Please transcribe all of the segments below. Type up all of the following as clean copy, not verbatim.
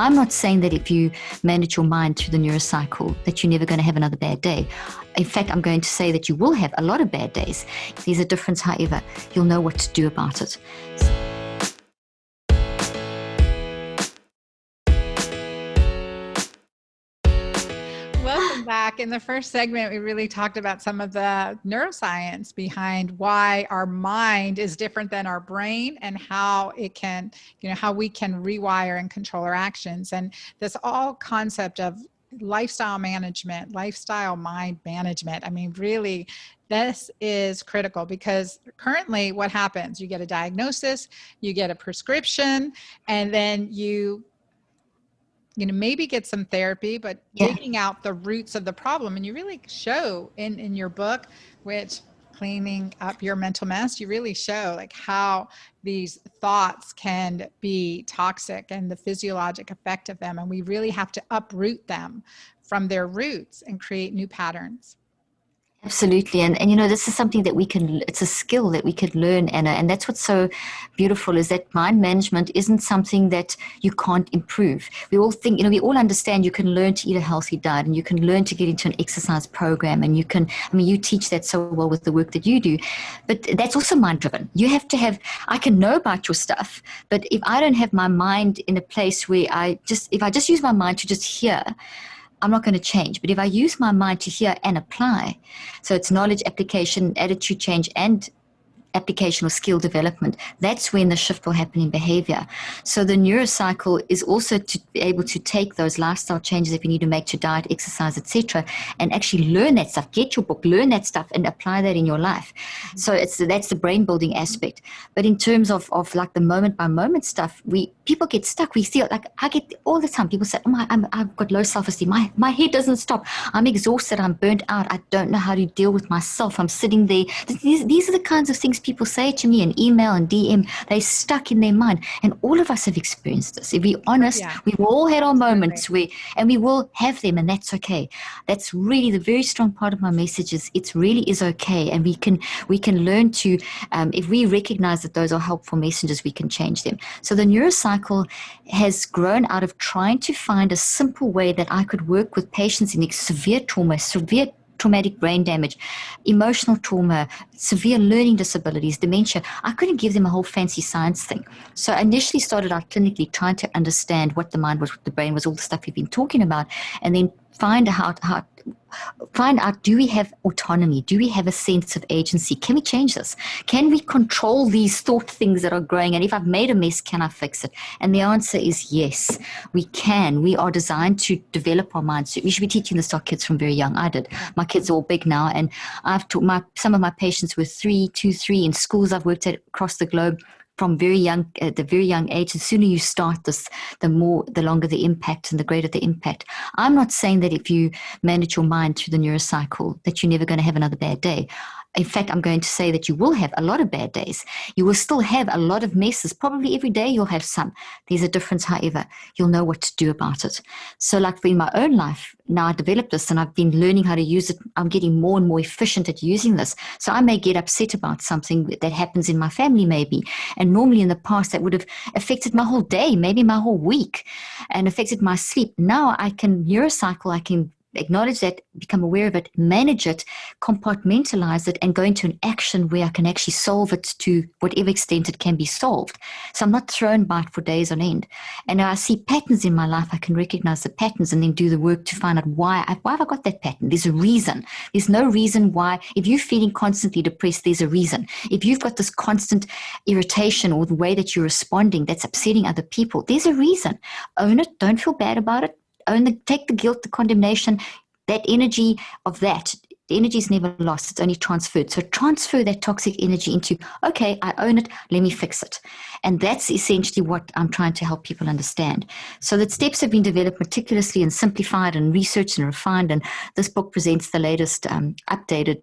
I'm not saying that if you manage your mind through the neurocycle that you're never going to have another bad day. In fact, I'm going to say that you will have a lot of bad days. There's a difference, however, you'll know what to do about it. Welcome back. In the first segment, we really talked about some of the neuroscience behind why our mind is different than our brain and how it can, how we can rewire and control our actions. And this all concept of lifestyle management, lifestyle mind management. I mean, really, this is critical because currently what happens, you get a diagnosis, you get a prescription, and then you maybe get some therapy, but digging out the roots of the problem. And you really show in your book, which cleaning up your mental mess, you really show like how these thoughts can be toxic and the physiologic effect of them. And we really have to uproot them from their roots and create new patterns. Absolutely. And this is something that it's a skill that we could learn, Anna. And that's what's so beautiful is that mind management isn't something that you can't improve. We all think, we all understand you can learn to eat a healthy diet and you can learn to get into an exercise program and you teach that so well with the work that you do, but that's also mind driven. You have to I can know about your stuff, but if I don't have my mind in a place where if I just use my mind to just hear, I'm not going to change. But if I use my mind to hear and apply, so it's knowledge, application, attitude change, and application or skill development, that's when the shift will happen in behavior. So the neurocycle is also to be able to take those lifestyle changes that we need to make to diet, exercise, etc., and actually learn that stuff. Get your book, learn that stuff, and apply that in your life. So that's the brain building aspect. But in terms of like the moment by moment stuff, people get stuck. We see like I get all the time. People say, I've got low self-esteem. My head doesn't stop. I'm exhausted. I'm burnt out. I don't know how to deal with myself. I'm sitting there. These are the kinds of things people say to me in email and DM. They're stuck in their mind. And all of us have experienced this. If we're honest, we've all had our moments and we will have them, and that's okay. That's really the very strong part of my message is it really is okay. And we can learn to, if we recognize that those are helpful messages, we can change them. So the neurocycle has grown out of trying to find a simple way that I could work with patients in severe trauma, severe traumatic brain damage, emotional trauma, severe learning disabilities, dementia. I couldn't give them a whole fancy science thing. So I initially started out clinically trying to understand what the mind was, what the brain was, all the stuff we've been talking about, and then find out, do we have autonomy? Do we have a sense of agency? Can we change this? Can we control these thought things that are growing? And if I've made a mess, can I fix it? And the answer is yes, we can. We are designed to develop our minds. We should be teaching this to our kids from very young. I did. My kids are all big now, and I've taught some of my patients were 2, 3 in schools I've worked at across the globe. From very young, at the very young age, the sooner you start this, the longer the impact and the greater the impact. I'm not saying that if you manage your mind through the neurocycle that you're never going to have another bad day. In fact, I'm going to say that you will have a lot of bad days. You will still have a lot of messes. Probably every day you'll have some. There's a difference, however, you'll know what to do about it. So like in my own life, now I developed this and I've been learning how to use it. I'm getting more and more efficient at using this. So I may get upset about something that happens in my family maybe. And normally in the past that would have affected my whole day, maybe my whole week, and affected my sleep. Now I can neurocycle, I can acknowledge that, become aware of it, manage it, compartmentalize it, and go into an action where I can actually solve it to whatever extent it can be solved. So I'm not thrown by it for days on end. And I see patterns in my life, I can recognize the patterns and then do the work to find out why have I got that pattern. There's a reason. There's no reason why. If you're feeling constantly depressed, there's a reason. If you've got this constant irritation or the way that you're responding that's upsetting other people, there's a reason. Own it. Don't feel bad about it. Take the guilt, the condemnation, that energy of that. The energy is never lost. It's only transferred. So transfer that toxic energy into, okay, I own it. Let me fix it. And that's essentially what I'm trying to help people understand. So that steps have been developed meticulously and simplified and researched and refined. And this book presents the latest updated,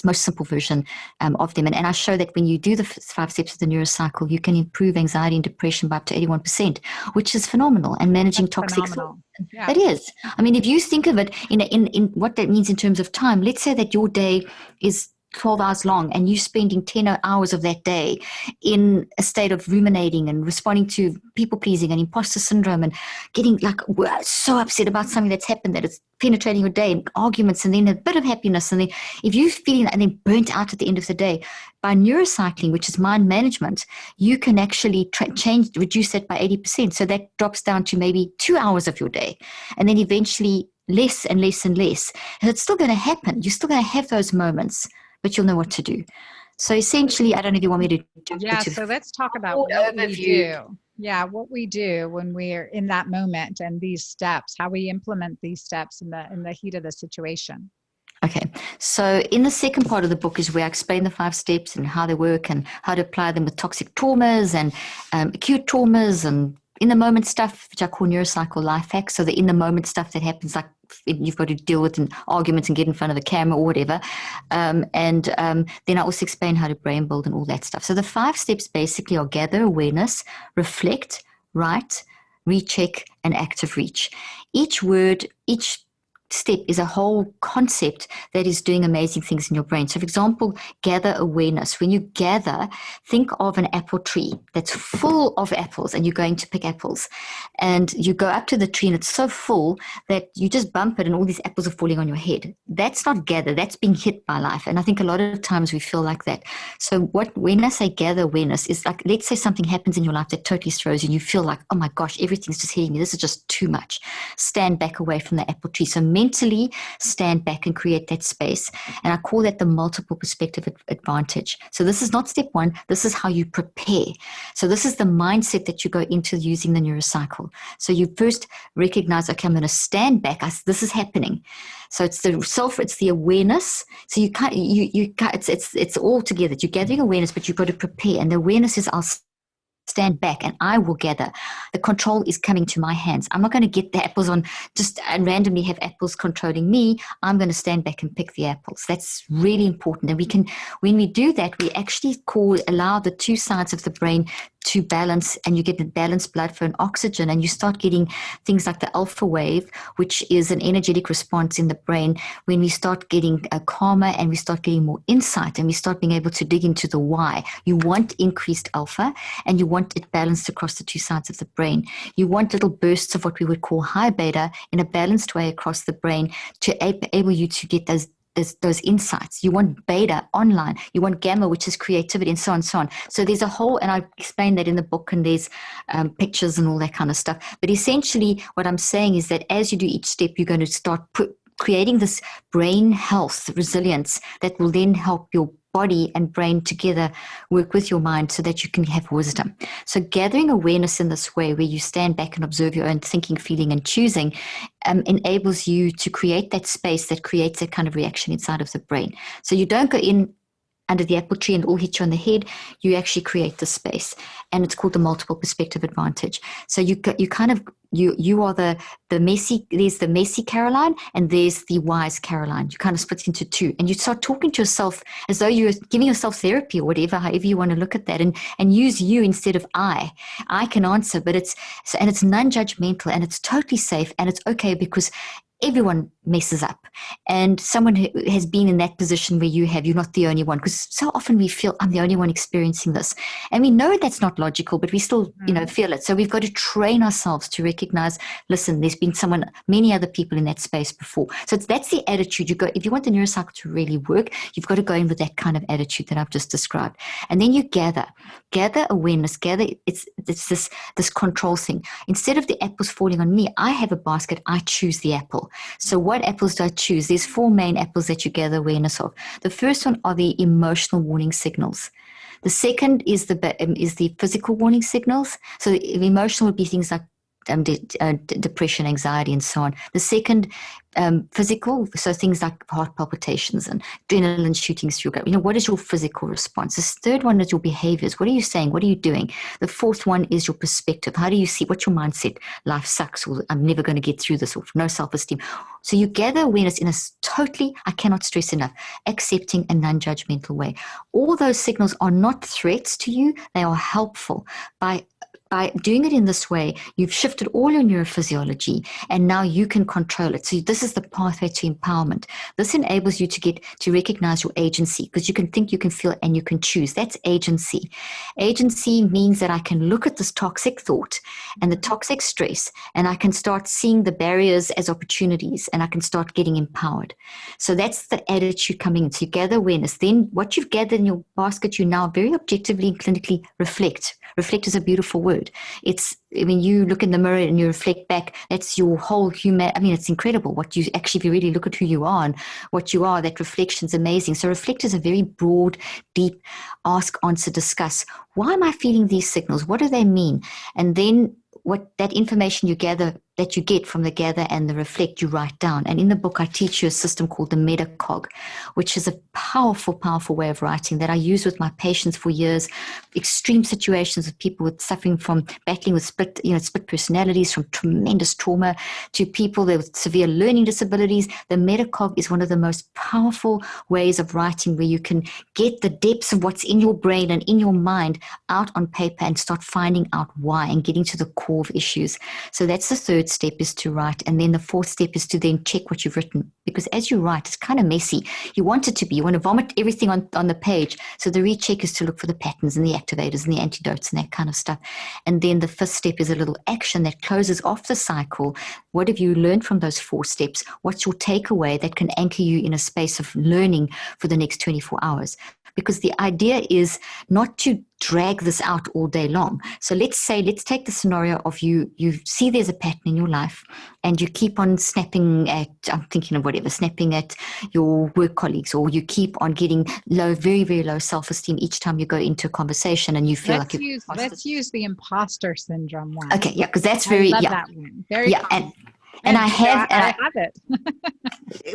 most simple version of them. And I show that when you do the 5 steps of the neurocycle, you can improve anxiety and depression by up to 81%, which is phenomenal. And managing toxic thoughts. Yeah. That is. I mean, if you think of it in what that means in terms of time, let's say that your day is 12 hours long, and you spending 10 hours of that day in a state of ruminating and responding to people pleasing and imposter syndrome and getting like so upset about something that's happened that it's penetrating your day, and arguments, and then a bit of happiness, and then if you're feeling and then burnt out at the end of the day, by neurocycling, which is mind management, you can actually reduce that by 80%. So that drops down to maybe 2 hours of your day, and then eventually less and less and less. And it's still going to happen. You're still going to have those moments, but you'll know what to do. So essentially, I don't know if you want me to jump into so let's talk about what we do. Yeah, what we do when we're in that moment, and these steps, how we implement these steps in the heat of the situation. Okay, so in the second part of the book is where I explain the 5 steps and how they work and how to apply them with toxic traumas and acute traumas and in the moment stuff, which I call neurocycle life hacks. So the in the moment stuff that happens, like you've got to deal with an argument and get in front of the camera or whatever. Then I also explain how to brain build and all that stuff. So the 5 steps basically are gather awareness, reflect, write, recheck, and active reach. Each word, each step is a whole concept that is doing amazing things in your brain. So for example, gather awareness. When you gather, think of an apple tree that's full of apples and you're going to pick apples. And you go up to the tree and it's so full that you just bump it and all these apples are falling on your head. That's not gather, that's being hit by life. And I think a lot of times we feel like that. So when I say gather awareness, is like, let's say something happens in your life that totally throws you and you feel like, oh my gosh, everything's just hitting me. This is just too much. Stand back away from the apple tree. So mentally stand back and create that space. And I call that the multiple perspective advantage. So this is not step 1. This is how you prepare. So this is the mindset that you go into using the neurocycle. So you first recognize, okay, I'm going to stand back. This is happening. So it's the awareness. So you can't, it's all together. You're gathering awareness, but you've got to prepare. And the awareness is, I'll stand back and I will gather. The control is coming to my hands. I'm not going to get the apples on just and randomly have apples controlling me. I'm going to stand back and pick the apples. That's really important. And when we do that, we actually allow the 2 sides of the brain to balance, and you get the balanced blood flow and oxygen, and you start getting things like the alpha wave, which is an energetic response in the brain when we start getting calmer and we start getting more insight and we start being able to dig into the why. You want increased alpha and you want it balanced across the 2 sides of the brain. You want little bursts of what we would call high beta in a balanced way across the brain to enable you to get those insights. You want beta online, you want gamma, which is creativity, and so on and so on. So there's a whole, and I explain that in the book, and there's pictures and all that kind of stuff. But essentially what I'm saying is that as you do each step, you're going to start creating this brain health resilience that will then help your body and brain together work with your mind so that you can have wisdom. So gathering awareness in this way, where you stand back and observe your own thinking, feeling, and choosing, enables you to create that space that creates that kind of reaction inside of the brain. So you don't go in under the apple tree and all hit you on the head. You actually create the space, and it's called the multiple perspective advantage. So you are the messy. There's the messy Caroline, and there's the wise Caroline. You kind of split into 2, and you start talking to yourself as though you're giving yourself therapy or whatever, however you want to look at that, and use you instead of I. I can answer, but it's non-judgmental, and it's totally safe, and it's okay because everyone messes up, and someone who has been in that position where you're not the only one, because so often we feel I'm the only one experiencing this, and we know that's not logical, but we still feel it. So we've got to train ourselves to recognize, listen, there's been many other people in that space before. So that's the attitude. If you want the neurocycle to really work, you've got to go in with that kind of attitude that I've just described. And then you gather awareness, it's this control thing. Instead of the apples falling on me, I have a basket, I choose the apple. So what apples do I choose? There's 4 main apples that you gather awareness of. The first one are the emotional warning signals. The second is the physical warning signals. So the emotional would be things like depression, anxiety, and so on. The second, physical, so things like heart palpitations and adrenaline shooting through your gut. What is your physical response? The third one is your behaviors. What are you saying? What are you doing? The fourth one is your perspective. How do you see? What's your mindset? Life sucks, or I'm never going to get through this, or no self-esteem. So you gather awareness in a totally, I cannot stress enough, accepting and non-judgmental way. All those signals are not threats to you. They are helpful. By doing it in this way, you've shifted all your neurophysiology, and now you can control it. So this is the pathway to empowerment. This enables you to recognize your agency, because you can think, you can feel, and you can choose. That's agency. Agency means that I can look at this toxic thought and the toxic stress, and I can start seeing the barriers as opportunities, and I can start getting empowered. So that's the attitude coming in. So you gather awareness. Then what you've gathered in your basket, you now very objectively and clinically reflect. Reflect is a beautiful word. It's, I mean, you look in the mirror and you reflect back. That's your whole human. I mean, it's incredible what you actually, if you really look at who you are and what you are, that reflection's amazing. So reflect is a very broad, deep ask, answer, discuss. Why am I feeling these signals? What do they mean? And then what that information you gather, that you get from the gather and the reflect, you write down. And in the book, I teach you a system called the metacog, which is a powerful, powerful way of writing that I use with my patients for years. Extreme situations with people with suffering from battling with split personalities, from tremendous trauma, to people with severe learning disabilities. The metacog is one of the most powerful ways of writing, where you can get the depths of what's in your brain and in your mind out on paper and start finding out why and getting to the core of issues. So that's the third step, is to write. And then the fourth step is to then check what you've written, because as you write, it's kind of messy. You want it to be, you want to vomit everything on the page. So the recheck is to look for the patterns and the activators and the antidotes and that kind of stuff. And then the fifth step is a little action that closes off the cycle. What have you learned from those 4 steps? What's your takeaway that can anchor you in a space of learning for the next 24 hours? Because the idea is not to drag this out all day long. So let's take the scenario of you see there's a pattern in your life, and you keep on snapping at your work colleagues, or you keep on getting low, very, very low self-esteem each time you go into a conversation, and you feel let's use the imposter syndrome one. Okay, yeah, because that's very, I love that one. Very common. And I have it.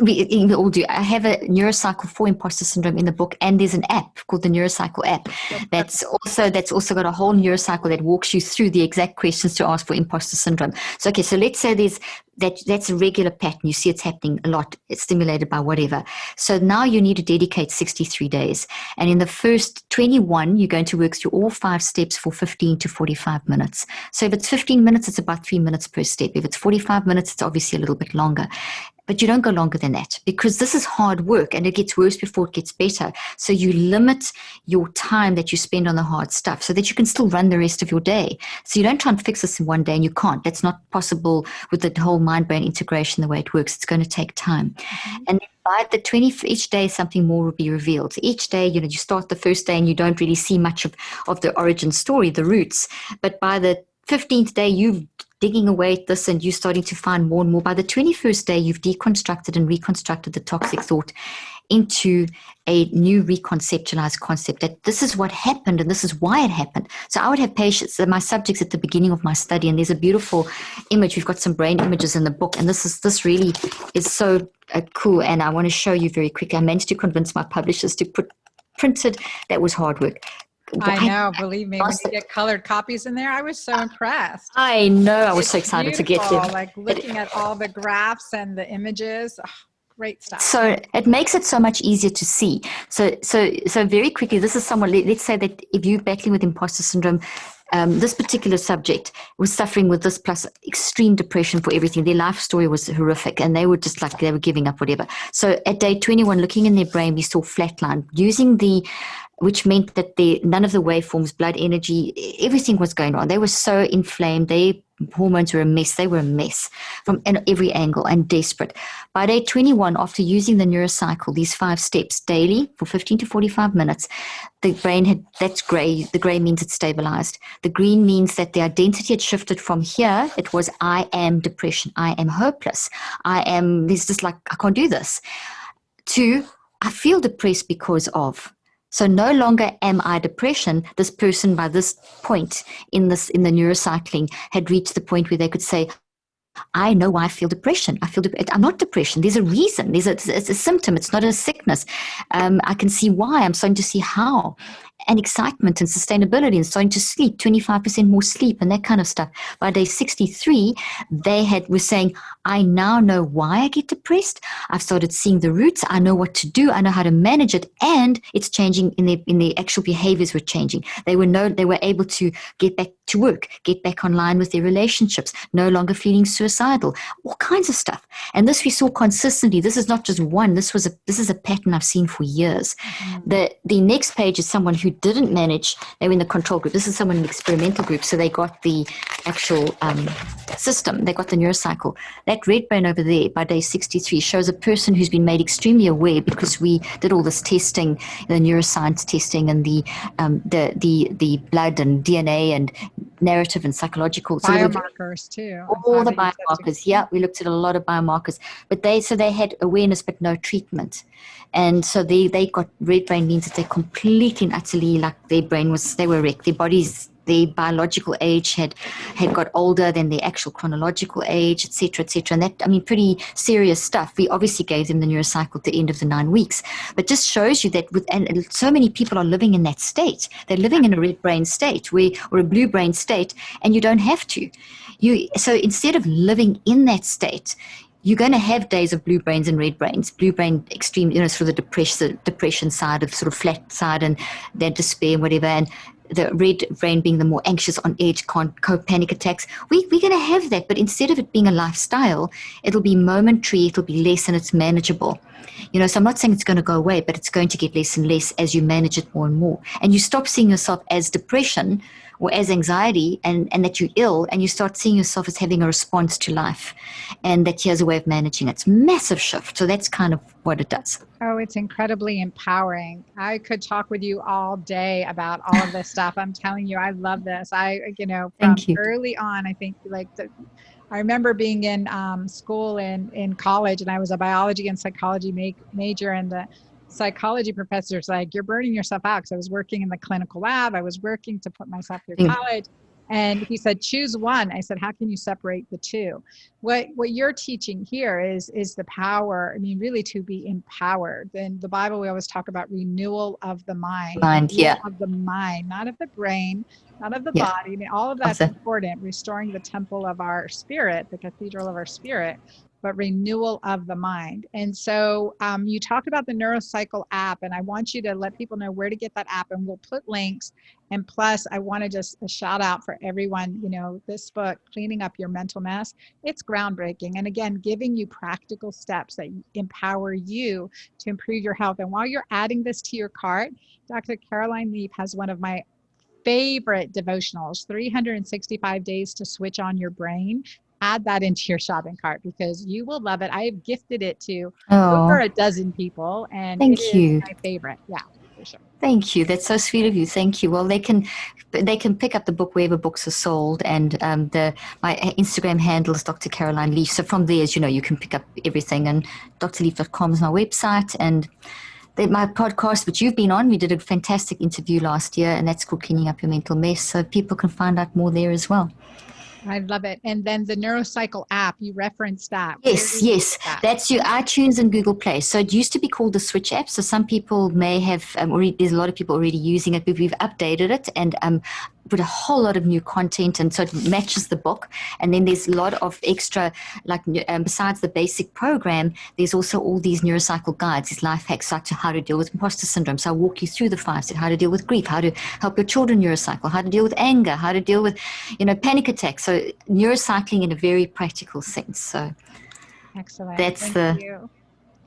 we all do. I have a neurocycle for imposter syndrome in the book, and there's an app called the Neurocycle app that's also got a whole neurocycle that walks you through the exact questions to ask for imposter syndrome. So let's say that's a regular pattern. You see it's happening a lot. It's stimulated by whatever. So now you need to dedicate 63 days. And in the first 21, you're going to work through all 5 steps for 15 to 45 minutes. So if it's 15 minutes, it's about 3 minutes per step. If it's 45 minutes, it's obviously a little bit longer. But you don't go longer than that, because this is hard work and it gets worse before it gets better. So you limit your time that you spend on the hard stuff so that you can still run the rest of your day. So you don't try and fix this in one day, and you can't. That's not possible with the whole mind-brain integration, the way it works. It's going to take time. Mm-hmm. And by the 20, each day something more will be revealed. So each day, you start the first day and you don't really see much of the origin story, the roots. But by the 15th day, you've digging away at this and you're starting to find more and more. By the 21st day, you've deconstructed and reconstructed the toxic thought into a new reconceptualized concept that this is what happened and this is why it happened. So I would have patients, my subjects at the beginning of my study, and there's a beautiful image. We've got some brain images in the book, and this really is so cool, and I want to show you very quickly. I managed to convince my publishers to put printed. That was hard work. I know, believe me, when you get colored copies in there, I was so impressed. I know, I was so excited to get there. Like looking at all the graphs and the images, great stuff. So it makes it so much easier to see. So very quickly, this is someone, let's say that if you're battling with imposter syndrome, this particular subject was suffering with this plus extreme depression for everything. Their life story was horrific, and they were just like, they were giving up, whatever. So at day 21, looking in their brain, we saw flatline, which meant that none of the waveforms, blood energy, everything was going on. They were so inflamed. Their hormones were a mess. They were a mess from every angle and desperate. By day 21, after using the neurocycle, these 5 steps daily for 15 to 45 minutes, the brain that's gray. The gray means it's stabilized. The green means that the identity had shifted from here. It was, I am depression. I am hopeless. There's just like, I can't do this. To, I feel depressed because of. So no longer am I depression. This person by this point in the neurocycling had reached the point where they could say, I know why I feel depression. I'm not depression. There's a reason. It's a symptom. It's not a sickness. I can see why. I'm starting to see how. and excitement and sustainability and starting to sleep, 25% more sleep and that kind of stuff. By day 63, were saying, I now know why I get depressed. I've started seeing the roots. I know what to do. I know how to manage it. And it's changing in the actual behaviors were changing. They were able to get back to work, get back online with their relationships, no longer feeling suicidal, all kinds of stuff. And this we saw consistently. This is not just one. This is a pattern I've seen for years. Mm-hmm. The next page is someone who didn't manage. They were in the control group. This is someone in the experimental group. So they got the actual system. They got the neurocycle. That red brain over there by day 63 shows a person who's been made extremely aware because we did all this testing, the neuroscience testing and the blood and DNA and narrative and psychological. Biomarkers too. All the biomarkers. Yeah, we looked at a lot of biomarkers. But they had awareness but no treatment. And so they got red brain means that they completely and utterly, like they were wrecked. Their biological age had got older than their actual chronological age, et cetera, et cetera. And that, pretty serious stuff. We obviously gave them the neurocycle at the end of the 9 weeks. But just shows you that and so many people are living in that state. They're living in a red brain state or a blue brain state, and you don't have to. So instead of living in that state, you're going to have days of blue brains and red brains. Blue brain extreme, sort of the depression side of sort of flat side and then despair and whatever. And the red brain being the more anxious, on edge, panic attacks. We're going to have that, but instead of it being a lifestyle, it'll be momentary, it'll be less, and it's manageable. So I'm not saying it's going to go away, but it's going to get less and less as you manage it more and more. And you stop seeing yourself as depression or as anxiety and that you're ill, and you start seeing yourself as having a response to life and that here's a way of managing it. It's a massive shift. So that's kind of what it does. Oh, it's incredibly empowering. I could talk with you all day about all of this stuff. I'm telling you, I love this. From early on, I think I remember being in school in college, and I was a biology and psychology major, and the psychology professor's like, you're burning yourself out, because I was working in the clinical lab. I was working to put myself through college. And he said, choose one. I said, how can you separate the two? What you're teaching here is the power, really to be empowered. In the Bible, we always talk about renewal of the mind. Of the mind, not of the brain, not of the body. All of that's important. Restoring the temple of our spirit, the cathedral of our spirit, but renewal of the mind. And so you talked about the Neurocycle app, and I want you to let people know where to get that app, and we'll put links. And plus, I want to just a shout out for everyone, this book, Cleaning Up Your Mental Mess, it's groundbreaking. And again, giving you practical steps that empower you to improve your health. And while you're adding this to your cart, Dr. Caroline Leaf has one of my favorite devotionals, 365 Days to Switch on Your Brain. Add that into your shopping cart because you will love it. I have gifted it to over a dozen people, and it is my favorite. Yeah, for sure. Thank you. That's so sweet of you. Thank you. Well, they can pick up the book wherever books are sold, and my Instagram handle is Dr. Caroline Leaf. So from there, as you know, you can pick up everything, and drleaf.com is my website, and my podcast, which you've been on, we did a fantastic interview last year, and that's called Cleaning Up Your Mental Mess. So people can find out more there as well. I love it. And then the Neurocycle app, you referenced that. Yes. That's your iTunes and Google Play. So it used to be called the Switch app. So some people may have, there's a lot of people already using it, but we've updated it and put a whole lot of new content, and so it matches the book. And then there's a lot of extra, like besides the basic program, there's also all these neurocycle guides, these life hacks, like how to deal with imposter syndrome. So I walk you through the 5 steps, how to deal with grief, how to help your children neurocycle, how to deal with anger, how to deal with, panic attacks. So neurocycling in a very practical sense. So excellent. Thank you.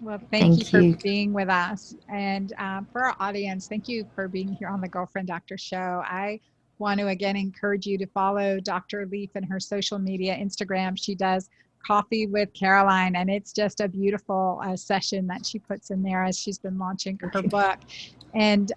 Well, thank you for being with us. And for our audience, thank you for being here on the Girlfriend Doctor Show. I want to again encourage you to follow Dr. Leaf in her social media, Instagram. She does Coffee with Caroline, and it's just a beautiful session that she puts in there as she's been launching her book. And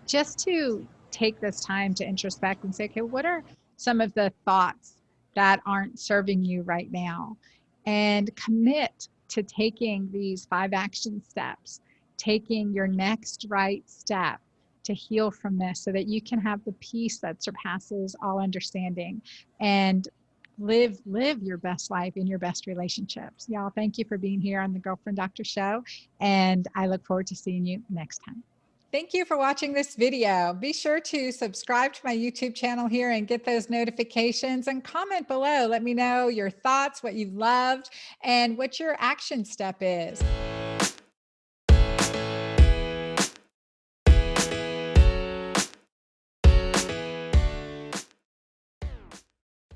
just to take this time to introspect and say, okay, what are some of the thoughts that aren't serving you right now? And commit to taking these 5 action steps, taking your next right step to heal from this so that you can have the peace that surpasses all understanding and live your best life in your best relationships. Y'all, thank you for being here on the Girlfriend Doctor Show, and I look forward to seeing you next time. Thank you for watching this video. Be sure to subscribe to my YouTube channel here and get those notifications, and comment below. Let me know your thoughts, what you loved, and what your action step is.